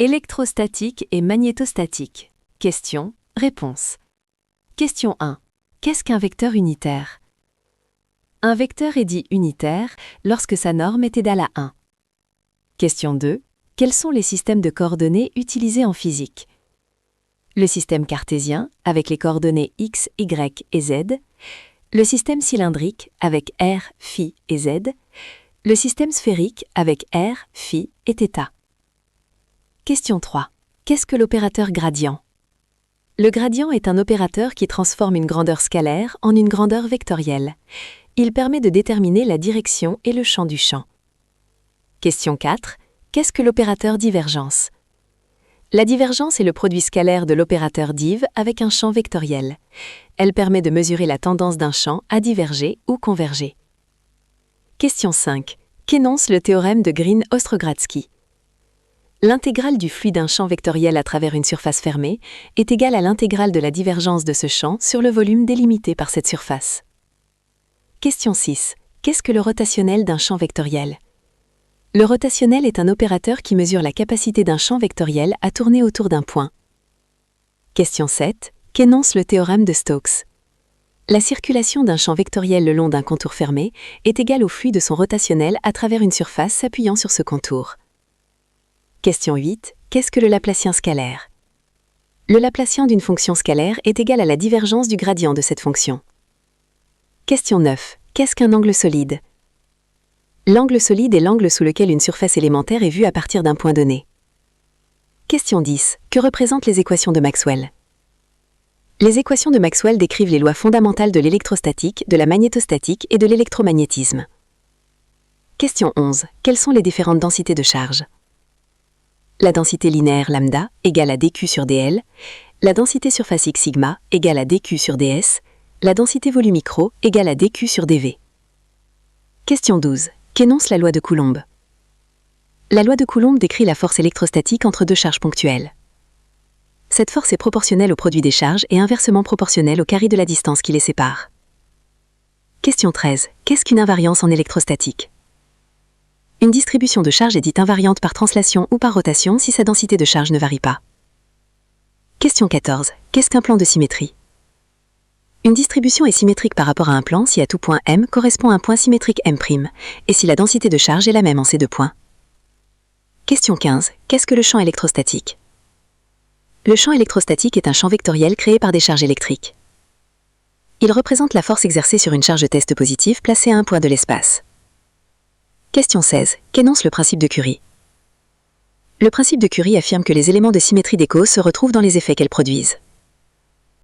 Électrostatique et magnétostatique. Question, réponse. Question 1. Qu'est-ce qu'un vecteur unitaire? Un vecteur est dit unitaire lorsque sa norme est égale à 1. Question 2. Quels sont les systèmes de coordonnées utilisés en physique? Le système cartésien, avec les coordonnées x, y et z. Le système cylindrique, avec r, φ et z. Le système sphérique, avec r, φ et θ. Question 3. Qu'est-ce que l'opérateur gradient? Le gradient est un opérateur qui transforme une grandeur scalaire en une grandeur vectorielle. Il permet de déterminer la direction et le champ du champ. Question 4. Qu'est-ce que l'opérateur divergence? La divergence est le produit scalaire de l'opérateur div avec un champ vectoriel. Elle permet de mesurer la tendance d'un champ à diverger ou converger. Question 5. Qu'énonce le théorème de Green-Ostrogradsky? L'intégrale du flux d'un champ vectoriel à travers une surface fermée est égale à l'intégrale de la divergence de ce champ sur le volume délimité par cette surface. Question 6. Qu'est-ce que le rotationnel d'un champ vectoriel? Le rotationnel est un opérateur qui mesure la capacité d'un champ vectoriel à tourner autour d'un point. Question 7. Qu'énonce le théorème de Stokes? La circulation d'un champ vectoriel le long d'un contour fermé est égale au flux de son rotationnel à travers une surface s'appuyant sur ce contour. Question 8. Qu'est-ce que le Laplacien scalaire? Le Laplacien d'une fonction scalaire est égal à la divergence du gradient de cette fonction. Question 9. Qu'est-ce qu'un angle solide? L'angle solide est l'angle sous lequel une surface élémentaire est vue à partir d'un point donné. Question 10. Que représentent les équations de Maxwell? Les équations de Maxwell décrivent les lois fondamentales de l'électrostatique, de la magnétostatique et de l'électromagnétisme. Question 11. Quelles sont les différentes densités de charge? La densité linéaire lambda égale à dq sur dl, la densité surface x sigma égale à dq sur ds, la densité volumique ρ égale à dq sur dv. Question 12. Qu'énonce la loi de Coulomb? La loi de Coulomb décrit la force électrostatique entre deux charges ponctuelles. Cette force est proportionnelle au produit des charges et inversement proportionnelle au carré de la distance qui les sépare. Question 13. Qu'est-ce qu'une invariance en électrostatique? Une distribution de charge est dite invariante par translation ou par rotation si sa densité de charge ne varie pas. Question 14. Qu'est-ce qu'un plan de symétrie? Une distribution est symétrique par rapport à un plan si à tout point M correspond à un point symétrique M', et si la densité de charge est la même en ces deux points. Question 15. Qu'est-ce que le champ électrostatique? Le champ électrostatique est un champ vectoriel créé par des charges électriques. Il représente la force exercée sur une charge test positive placée à un point de l'espace. Question 16. Qu'énonce le principe de Curie? Le principe de Curie affirme que les éléments de symétrie des causes se retrouvent dans les effets qu'elles produisent.